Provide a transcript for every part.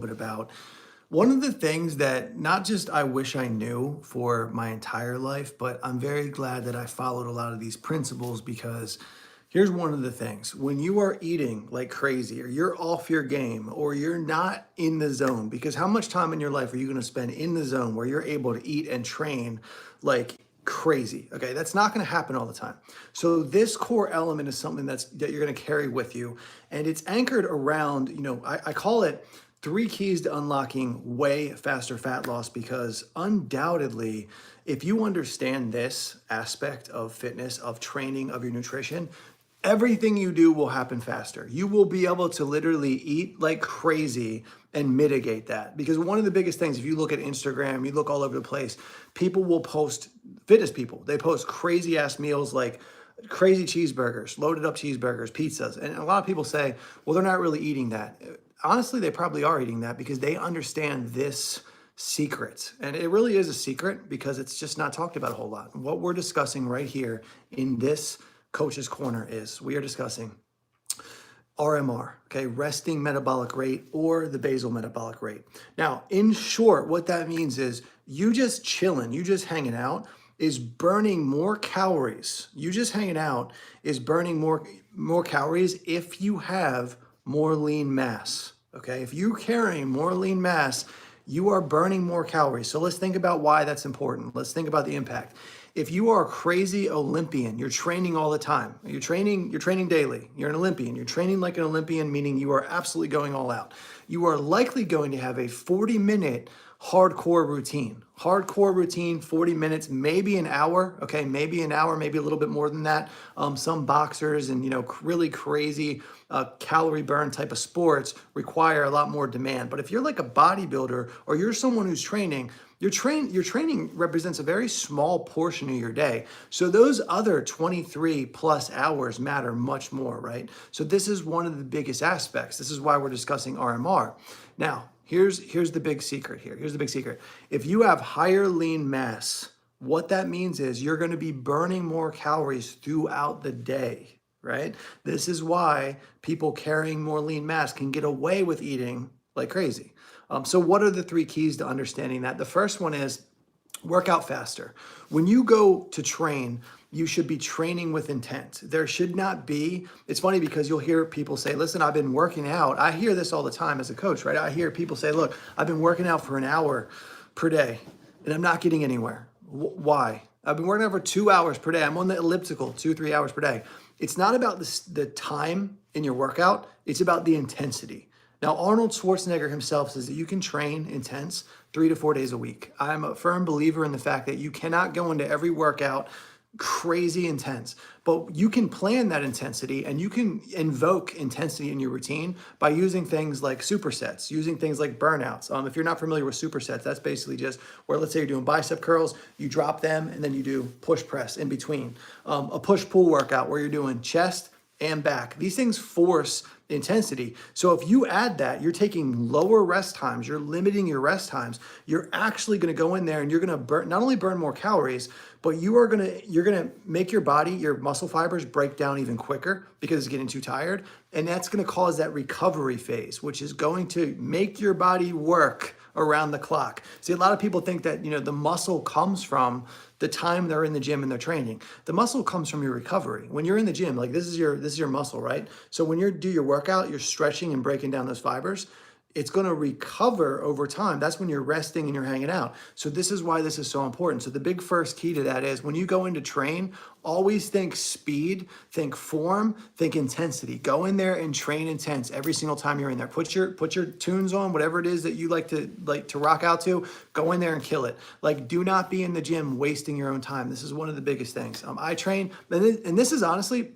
bit about. One of the things that not just I wish I knew for my entire life, but I'm very glad that I followed a lot of these principles because here's one of the things. When you are eating like crazy or you're off your game or you're not in the zone, because how much time in your life are you going to spend in the zone where you're able to eat and train like crazy? Okay, that's not going to happen all the time. So this core element is something that you're going to carry with you, and it's anchored around, I call it three keys to unlocking way faster fat loss, because undoubtedly, if you understand this aspect of fitness, of training, of your nutrition, everything you do will happen faster. You will be able to literally eat like crazy and mitigate that. Because one of the biggest things, if you look at Instagram, you look all over the place, people will post, fitness people, they post crazy ass meals like crazy cheeseburgers, loaded up cheeseburgers, pizzas. And a lot of people say, well, they're not really eating that. Honestly, they probably are eating that because they understand this secret. And it really is a secret because it's just not talked about a whole lot. What we're discussing right here in this Coach's Corner is we are discussing RMR, okay, resting metabolic rate, or the basal metabolic rate. Now, in short, what that means is you just chilling, you just hanging out is burning more calories. You just hanging out is burning more calories if you have more lean mass, okay? If you're carrying more lean mass, you are burning more calories. So let's think about why that's important. Let's think about the impact. If you are a crazy Olympian, you're training all the time, you're training daily, you're an Olympian, you're training like an Olympian, meaning you are absolutely going all out. You are likely going to have a 40-minute hardcore routine. Hardcore routine, 40 minutes, maybe an hour, okay? Maybe an hour, maybe a little bit more than that. Some boxers and, really crazy calorie burn type of sports require a lot more demand. But if you're like a bodybuilder or you're someone who's training, your training represents a very small portion of your day. So those other 23 plus hours matter much more, right? So this is one of the biggest aspects. This is why we're discussing RMR. Now, here's the big secret here. Here's the big secret. If you have higher lean mass, what that means is you're going to be burning more calories throughout the day, right? This is why people carrying more lean mass can get away with eating like crazy. So what are the three keys to understanding that? The first one is work out faster. When you go to train, you should be training with intent. There should not be, it's funny because you'll hear people say, listen, I've been working out. I hear this all the time as a coach, right? I hear people say, look, I've been working out for an hour per day and I'm not getting anywhere. Why? I've been working out for 2 hours per day. I'm on the elliptical 2-3 hours per day. It's not about the time in your workout. It's about the intensity. Now, Arnold Schwarzenegger himself says that you can train intense 3 to 4 days a week. I'm a firm believer in the fact that you cannot go into every workout crazy intense, but you can plan that intensity and you can invoke intensity in your routine by using things like supersets, using things like burnouts. If you're not familiar with supersets, that's basically just where, let's say you're doing bicep curls, you drop them and then you do push press in between. A push-pull workout where you're doing chest and back. These things force intensity. So if you add that, you're taking lower rest times, you're limiting your rest times, you're actually going to go in there and you're going to not only burn more calories, but you're going to make your body, your muscle fibers break down even quicker because it's getting too tired. And that's going to cause that recovery phase, which is going to make your body work around the clock. See, a lot of people think that, the muscle comes from the time they're in the gym and they're training. The muscle comes from your recovery. When you're in the gym, like this is your muscle, right? So when you do your workout, you're stretching and breaking down those fibers. It's going to recover over time. That's when you're resting and you're hanging out. So this is why this is so important. So the big first key to that is when you go in to train, always think speed, think form, think intensity. Go in there and train intense every single time you're in there. Put your tunes on, whatever it is that you like to rock out to. Go in there and kill it. Like, do not be in the gym wasting your own time. This is one of the biggest things. I train, and this is honestly,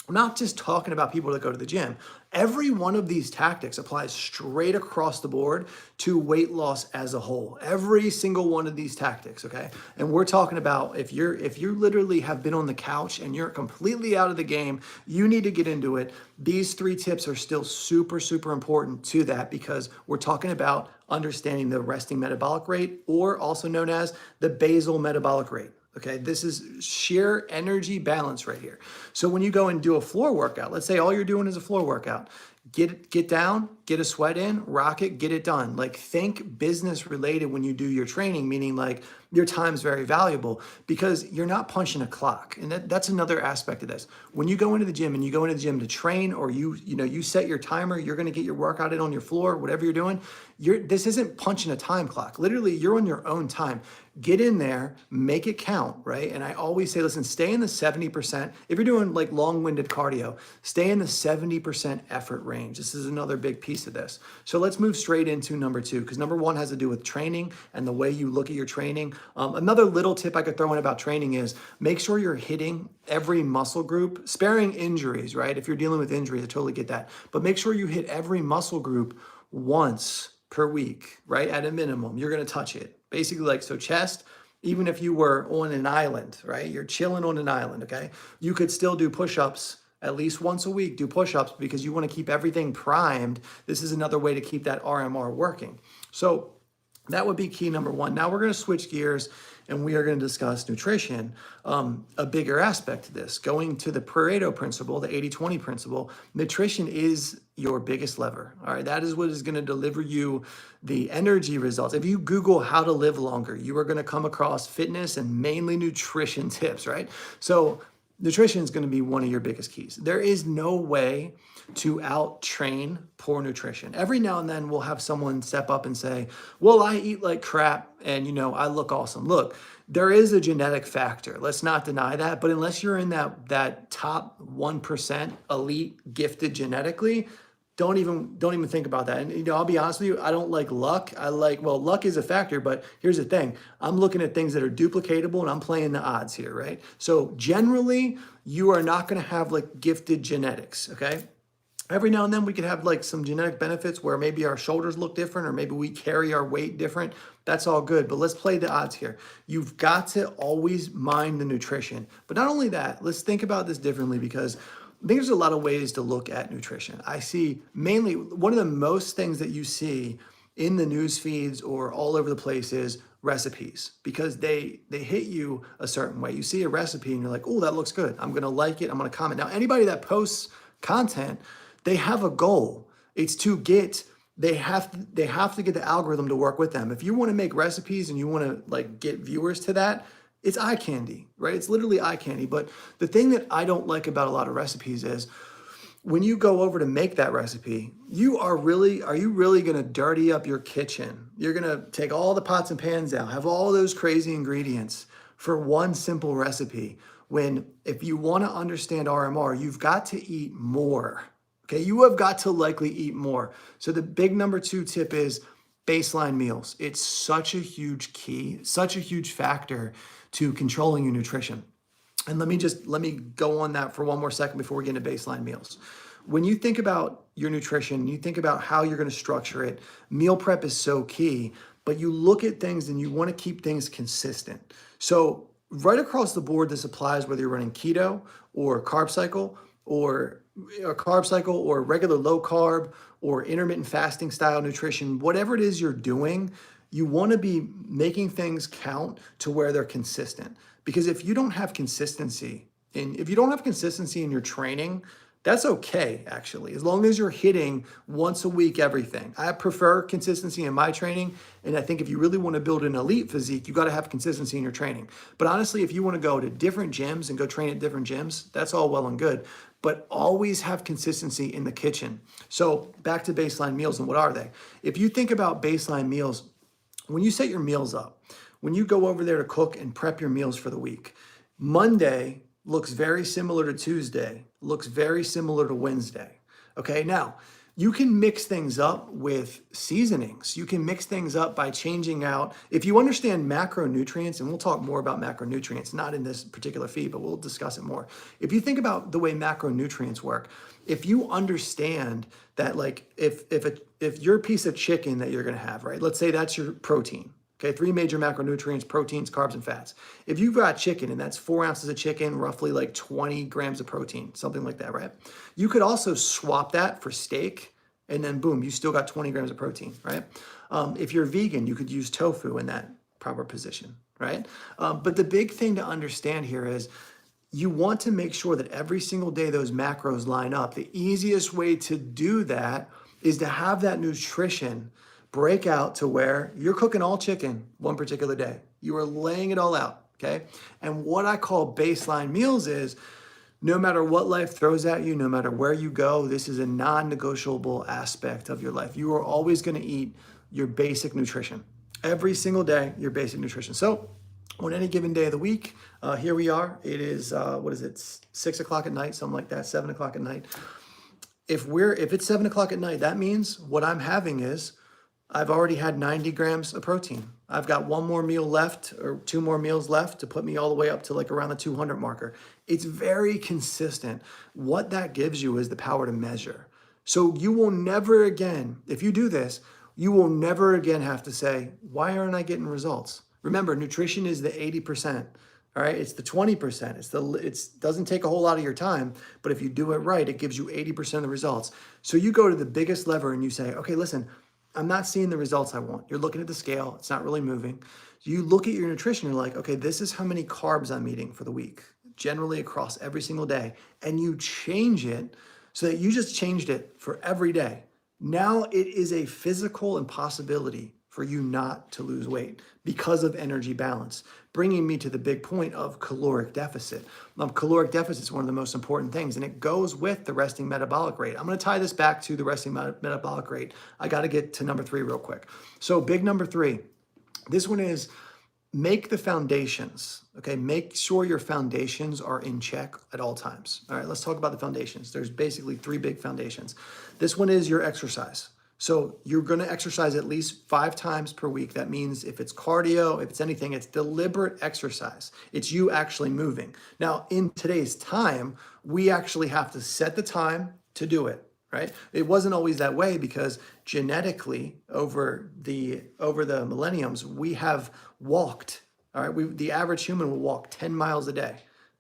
I'm not just talking about people that go to the gym. Every one of these tactics applies straight across the board to weight loss as a whole. Every single one of these tactics, okay? And we're talking about if you literally have been on the couch and you're completely out of the game, you need to get into it. These three tips are still super, super important to that because we're talking about understanding the resting metabolic rate, or also known as the basal metabolic rate. Okay, this is sheer energy balance right here. So when you go and do a floor workout, let's say all you're doing is a floor workout, Get down, get a sweat in, rock it, get it done. Like think business related when you do your training, meaning like your time's very valuable because you're not punching a clock. And that's another aspect of this. When you go into the gym and you go into the gym to train or you set your timer, you're going to get your workout in on your floor, whatever you're doing. This isn't punching a time clock. Literally, you're on your own time. Get in there, make it count, right? And I always say, listen, stay in the 70%. If you're doing like long-winded cardio, stay in the 70% effort range. This is another big piece of this. So let's move straight into number 2, because number 1 has to do with training and the way you look at your training. Another little tip I could throw in about training is make sure you're hitting every muscle group, sparing injuries, right? If you're dealing with injuries, I totally get that. But make sure you hit every muscle group once per week, right? At a minimum, you're going to touch it. Basically like, so chest, even if you were on an island, right? You're chilling on an island, okay? You could still do push-ups at least once a week, do push-ups because you want to keep everything primed. This is another way to keep that RMR working. So that would be key number 1. Now we're going to switch gears and we are going to discuss nutrition, a bigger aspect to this. Going to the Pareto principle, the 80-20 principle, nutrition is your biggest lever. All right, that is what is going to deliver you the energy results. If you Google how to live longer, you are going to come across fitness and mainly nutrition tips, right? So nutrition is going to be one of your biggest keys. There is no way to out-train poor nutrition. Every now and then we'll have someone step up and say, well, I eat like crap and I look awesome. Look, there is a genetic factor. Let's not deny that. But unless you're in that top 1% elite gifted genetically, don't even think about that. And I'll be honest with you, I don't like luck. Luck is a factor, but here's the thing. I'm looking at things that are duplicatable and I'm playing the odds here, right? So generally, you are not going to have like gifted genetics, okay? Every now and then we could have like some genetic benefits where maybe our shoulders look different or maybe we carry our weight different. That's all good, but let's play the odds here. You've got to always mind the nutrition. But not only that, let's think about this differently because I think there's a lot of ways to look at nutrition. I see mainly one of the most things that you see in the news feeds or all over the place is recipes because they hit you a certain way. You see a recipe and you're like, oh, that looks good. I'm going to like it. I'm going to comment. Now, anybody that posts content, they have a goal. It's to get, they have to get the algorithm to work with them. If you want to make recipes and you want to like get viewers to that, it's eye candy, right? It's literally eye candy. But the thing that I don't like about a lot of recipes is when you go over to make that recipe, are you really going to dirty up your kitchen? You're going to take all the pots and pans out, have all those crazy ingredients for one simple recipe. When if you want to understand RMR, you've got to eat more. Okay, you have got to likely eat more. So the big number 2 tip is baseline meals. It's such a huge key, such a huge factor to controlling your nutrition. And let me go on that for one more second before we get into baseline meals. When you think about your nutrition, you think about how you're going to structure it, meal prep is so key, but you look at things and you want to keep things consistent. So right across the board, this applies whether you're running keto or carb cycle or regular low carb or intermittent fasting style nutrition, whatever it is you're doing, you want to be making things count to where they're consistent. Because if you don't have consistency in your training, that's okay, actually, as long as you're hitting once a week everything. I prefer consistency in my training, and I think if you really want to build an elite physique, you got to have consistency in your training. But honestly, if you want to go to different gyms and go train at different gyms, that's all well and good, but always have consistency in the kitchen. So back to baseline meals, and what are they? If you think about baseline meals, when you set your meals up, when you go over there to cook and prep your meals for the week, Monday looks very similar to Tuesday, looks very similar to Wednesday. Okay, now you can mix things up with seasonings. You can mix things up by changing out. If you understand macronutrients, and we'll talk more about macronutrients, not in this particular feed, but we'll discuss it more. If you think about the way macronutrients work, if you understand that, like if your piece of chicken that you're gonna have, right? Let's say that's your protein. Okay, 3 major macronutrients: proteins, carbs, and fats. If you've got chicken and that's 4 ounces of chicken, roughly like 20 grams of protein, something like that, right? You could also swap that for steak and then boom, you still got 20 grams of protein, right? If you're vegan, you could use tofu in that proper position, right? But the big thing to understand here is you want to make sure that every single day those macros line up. The easiest way to do that is to have that nutrition break out to where you're cooking all chicken one particular day. You are laying it all out, okay? And what I call baseline meals is no matter what life throws at you, no matter where you go, this is a non-negotiable aspect of your life. You are always going to eat your basic nutrition. Every single day, your basic nutrition. So on any given day of the week, here we are. It is, what is it, 6 o'clock at night, something like that, 7 o'clock at night. If it's 7 o'clock at night, that means what I'm having is I've already had 90 grams of protein. I've got one more meal left or 2 more meals left to put me all the way up to like around the 200 marker. It's very consistent. What that gives you is the power to measure. So you will never again, if you do this, you will never again have to say, why aren't I getting results? Remember, nutrition is the 80%. All right, it's the 20%. It doesn't take a whole lot of your time, but if you do it right, it gives you 80% of the results. So you go to the biggest lever and you say, okay, listen, I'm not seeing the results I want. You're looking at the scale, it's not really moving. You look at your nutrition, you're like, okay, this is how many carbs I'm eating for the week, generally across every single day. And you change it so that you just changed it for every day. Now it is a physical impossibility for you not to lose weight because of energy balance, bringing me to the big point of caloric deficit. Caloric deficit is one of the most important things, and it goes with the resting metabolic rate. I'm going to tie this back to the resting metabolic rate. I got to get to number 3 real quick. So big number 3, this one is make the foundations, okay? Make sure your foundations are in check at all times. All right, let's talk about the foundations. There's basically 3 big foundations. This one is your exercise. So you're going to exercise at least 5 times per week. That means if it's cardio, if it's anything, it's deliberate exercise. It's you actually moving. Now, in today's time, we actually have to set the time to do it, right? It wasn't always that way because genetically over the millenniums, we have walked, all right? The average human will walk 10 miles a day,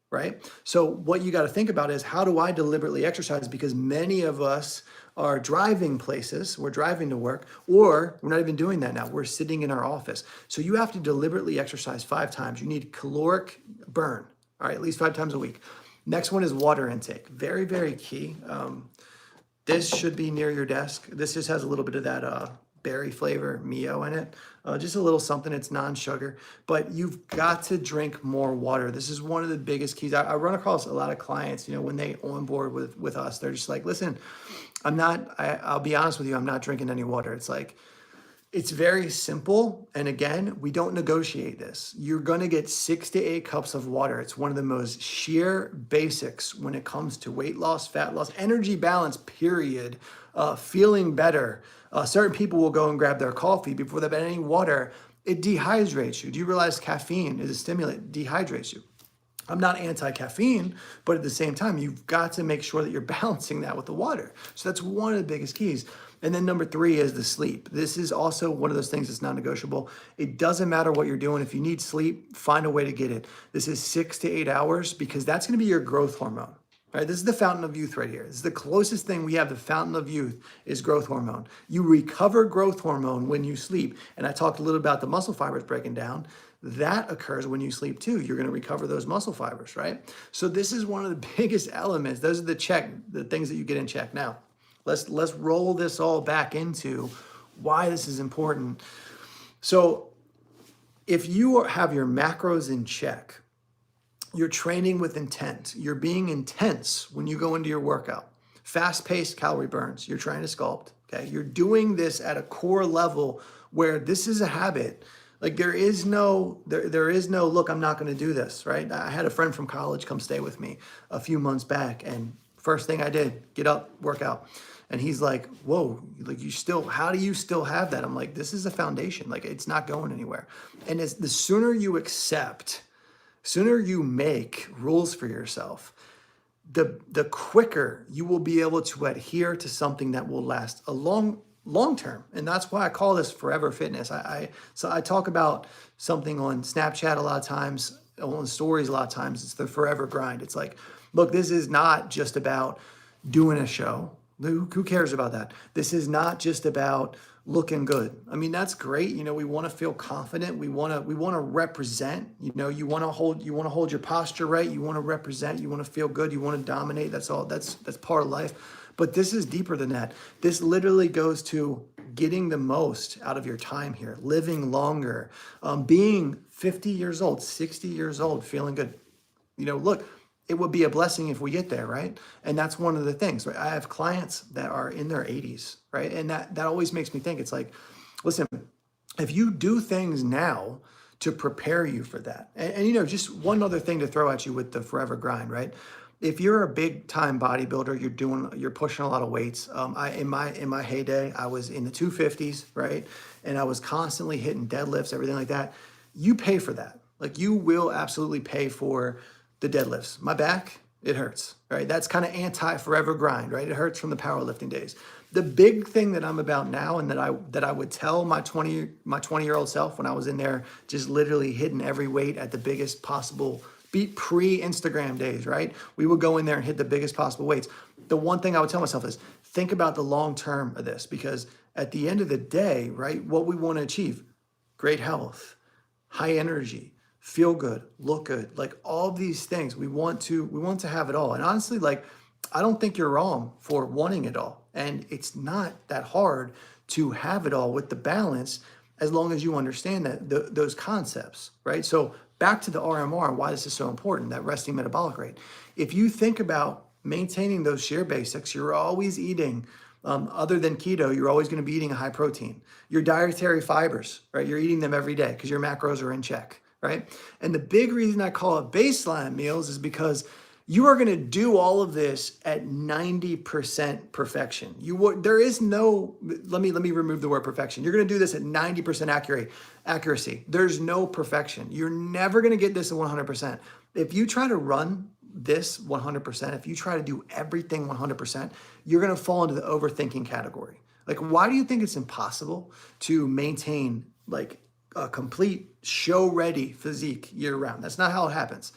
right? So what you got to think about is how do I deliberately exercise? Because many of us are driving places, we're driving to work, or we're not even doing that now. We're sitting in our office. So you have to deliberately exercise 5 times. You need caloric burn, all right, at least 5 times a week. Next one is water intake. Very, very key. This should be near your desk. This just has a little bit of that berry flavor, Mio in it. Just a little something, it's non-sugar, but you've got to drink more water. This is one of the biggest keys. I run across a lot of clients, when they onboard with us, they're just like, listen, I'll be honest with you, I'm not drinking any water. It's like, it's very simple. And again, we don't negotiate this. You're going to get 6 to 8 cups of water. It's one of the most sheer basics when it comes to weight loss, fat loss, energy balance, period, feeling better. Certain people will go and grab their coffee before they've had any water. It dehydrates you. Do you realize caffeine is a stimulant? It dehydrates you. I'm not anti-caffeine, but at the same time, you've got to make sure that you're balancing that with the water. So that's one of the biggest keys. And then number 3 is the sleep. This is also one of those things that's non-negotiable. It doesn't matter what you're doing. If you need sleep, find a way to get it. This is 6 to 8 hours because that's going to be your growth hormone. Right? This is the fountain of youth right here. This is the closest thing we have to fountain of youth is growth hormone. You recover growth hormone when you sleep. And I talked a little about the muscle fibers breaking down. That occurs when you sleep too. You're going to recover those muscle fibers, right? So this is one of the biggest elements. Those are the things that you get in check. Now, let's roll this all back into why this is important. So if you have your macros in check, you're training with intent. You're being intense when you go into your workout. Fast-paced calorie burns. You're trying to sculpt, okay? You're doing this at a core level where this is a habit. Like there is no, look, I'm not going to do this, right? I had a friend from college come stay with me a few months back, and first thing I did, get up, work out. And he's like, whoa, like how do you still have that? I'm like, this is a foundation. Like it's not going anywhere. And the sooner you accept, sooner you make rules for yourself, the quicker you will be able to adhere to something that will last a long term. And that's why I call this forever fitness. So I talk about something on Snapchat a lot of times, on stories a lot of times. It's the forever grind. It's like, look, this is not just about doing a show. Who cares about that? This is not just about looking good. I mean, that's great. You know, we want to feel confident. We want to represent, you know, you want to hold your posture right. You want to represent, you want to feel good, you want to dominate. That's part of life. But this is deeper than that. This literally goes to getting the most out of your time here, living longer, being 50 years old, 60 years old, feeling good. You know, look, it would be a blessing if we get there, right? And that's one of the things, right? I have clients that are in their 80s, right? And that always makes me think, it's like, listen, if you do things now to prepare you for that, and you know, just one other thing to throw at you with the forever grind, right? If you're a big time bodybuilder, you're pushing a lot of weights. In my heyday, I was in the 250s, right? And I was constantly hitting deadlifts, everything like that. You pay for that. Like, you will absolutely pay for the deadlifts. My back, it hurts, right? That's kind of anti-forever grind, right? It hurts from the powerlifting days. The big thing that I'm about now, and that I would tell my 20-year-old self when I was in there, just literally hitting every weight at the biggest possible beat, pre-Instagram days, right? We would go in there and hit the biggest possible weights. The one thing I would tell myself is, think about the long term of this, because at the end of the day, right, what we want to achieve, great health, high energy, feel good, look good, like all these things. We want to have it all. And honestly, like, I don't think you're wrong for wanting it all. And it's not that hard to have it all with the balance, as long as you understand those concepts, right? So back to the RMR and why this is so important, that resting metabolic rate. If you think about maintaining those sheer basics, you're always eating, other than keto, you're always going to be eating a high protein. Your dietary fibers, right? You're eating them every day because your macros are in check, right? And the big reason I call it baseline meals is because you are going to do all of this at 90% perfection. There is no, let me remove the word perfection. You're going to do this at 90% accuracy. There's no perfection. You're never going to get this at 100%. If you try to run this 100%, if you try to do everything 100%, you're going to fall into the overthinking category. Like, why do you think it's impossible to maintain like a complete show-ready physique year-round? That's not how it happens.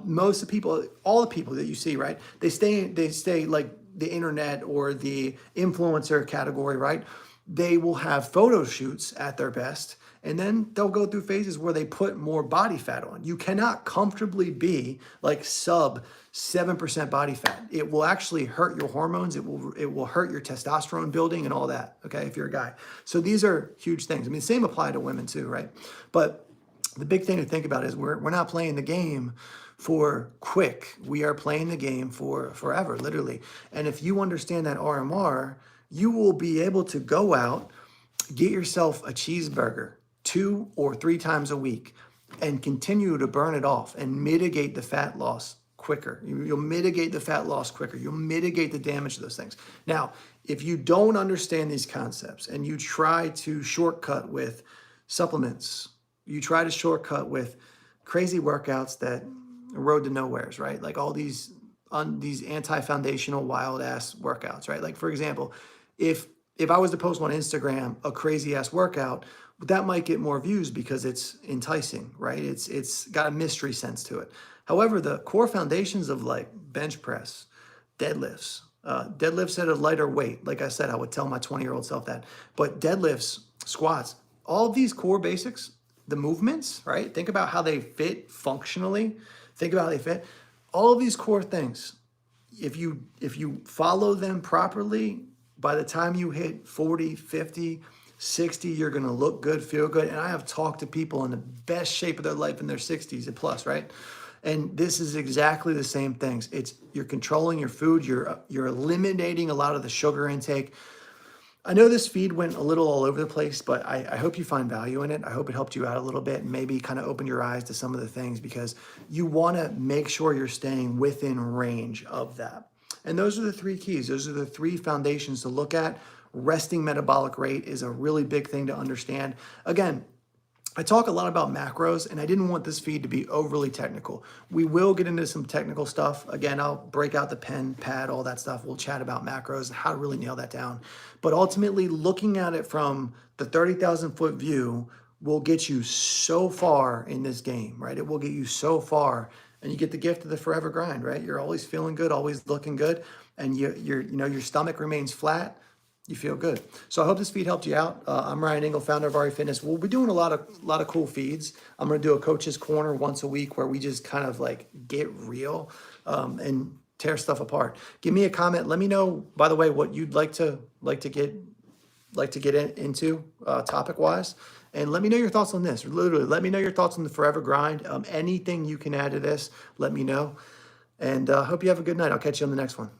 Most of the people, all the people that you see, right? They stay like the internet or the influencer category, right? They will have photo shoots at their best, and then they'll go through phases where they put more body fat on. You cannot comfortably be like sub 7% body fat. It will actually hurt your hormones. It will hurt your testosterone building and all that, okay, if you're a guy. So these are huge things. I mean, same apply to women too, right? But the big thing to think about is we're not playing the game for quick. We are playing the game for forever, literally. And if you understand that RMR, you will be able to go out, get yourself a cheeseburger 2 or 3 times a week, and continue to burn it off and mitigate the fat loss quicker. You'll mitigate the fat loss quicker. You'll mitigate the damage to those things. Now, if you don't understand these concepts and you try to shortcut with supplements, you try to shortcut with crazy workouts that road to nowheres, right? Like all these anti-foundational wild ass workouts, right? Like, for example, if I was to post on Instagram a crazy ass workout, that might get more views because it's enticing, right? It's got a mystery sense to it. However, the core foundations of like bench press, deadlifts, deadlifts at a lighter weight, like I said, I would tell my 20-year-old self that, but deadlifts, squats, all of these core basics, the movements, right? Think about how they fit functionally. Think about how they fit. All of these core things, if you follow them properly, by the time you hit 40, 50, 60, you're going to look good, feel good. And I have talked to people in the best shape of their life in their 60s and plus, right? And this is exactly the same things. You're controlling your food. You're eliminating a lot of the sugar intake. I know this feed went a little all over the place, but I hope you find value in it. I hope it helped you out a little bit and maybe kind of opened your eyes to some of the things, because you want to make sure you're staying within range of that. And those are the 3 keys. Those are the 3 foundations to look at. Resting metabolic rate is a really big thing to understand. Again, I talk a lot about macros, and I didn't want this feed to be overly technical. We will get into some technical stuff. Again, I'll break out the pen, pad, all that stuff. We'll chat about macros and how to really nail that down. But ultimately, looking at it from the 30,000 foot view will get you so far in this game, right? It will get you so far, and you get the gift of the forever grind, right? You're always feeling good, always looking good, and your stomach remains flat. you feel good. So I hope this feed helped you out. I'm Ryan Engel, founder of RE Fitness. We'll be doing a lot of cool feeds. I'm going to do a coach's corner once a week where we just kind of like get real and tear stuff apart. Give me a comment. Let me know, by the way, what you'd like to get into topic wise, and let me know your thoughts on this. Literally, let me know your thoughts on the forever grind. Anything you can add to this, let me know. And hope you have a good night. I'll catch you on the next one.